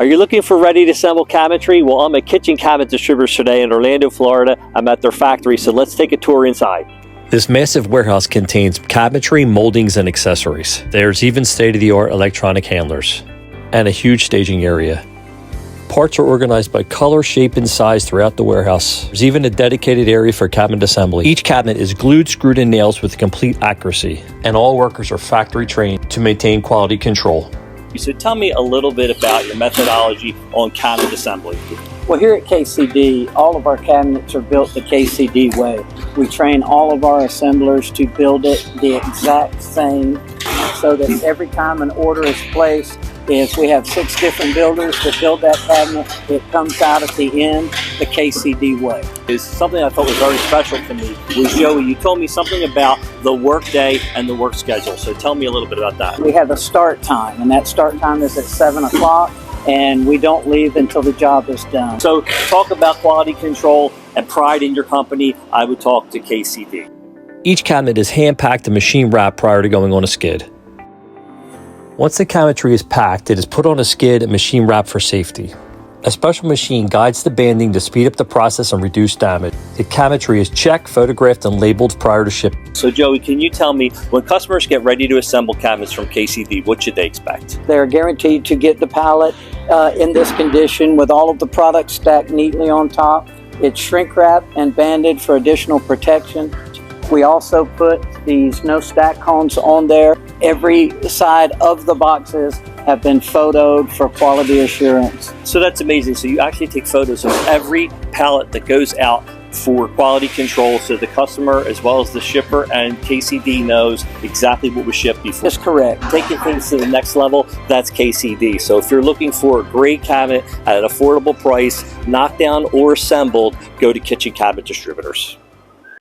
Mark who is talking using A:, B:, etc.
A: Are you looking for ready to assemble cabinetry? Well, I'm at Kitchen Cabinet Distributors today in Orlando, Florida. I'm at their factory, so let's take a tour inside. This massive warehouse contains cabinetry, moldings, and accessories. There's even state-of-the-art electronic handlers and a huge staging area. Parts are organized by color, shape, and size throughout the warehouse. There's even a dedicated area for cabinet assembly. Each cabinet is glued, screwed, and nails with complete accuracy, and all workers are factory trained to maintain quality control. So tell me a little bit about your methodology on cabinet assembly.
B: Well, here at KCD, all of our cabinets are built the KCD way. We train all of our assemblers to build it the exact same, so that every time an order is placed, if we have 6 different builders that build that cabinet, it comes out at the end the KCD way.
A: Is something I thought was very special to me was, Joey, you told me something about the work day and the work schedule. So tell me a little bit about that.
B: We have a start time, and that start time is at 7 o'clock, and we don't leave until the job is done.
A: So talk about quality control and pride in your company. I would talk to KCD. Each cabinet is hand-packed and machine wrapped prior to going on a skid. Once the cabinetry is packed, it is put on a skid and machine wrapped for safety. A special machine guides the banding to speed up the process and reduce damage. The cabinetry is checked, photographed, and labeled prior to shipping. So Joey, can you tell me, when customers get ready to assemble cabinets from KCD, what should they expect?
B: They're guaranteed to get the pallet in this condition with all of the products stacked neatly on top. It's shrink wrapped and banded for additional protection. We also put these no stack cones on there. Every side of the boxes have been photoed for quality assurance.
A: So that's amazing. So you actually take photos of every pallet that goes out for quality control, so the customer as well as the shipper and KCD knows exactly what was shipped before.
B: That's correct.
A: Taking things to the next level, that's KCD. So if you're looking for a great cabinet at an affordable price, knockdown or assembled, go to Kitchen Cabinet Distributors.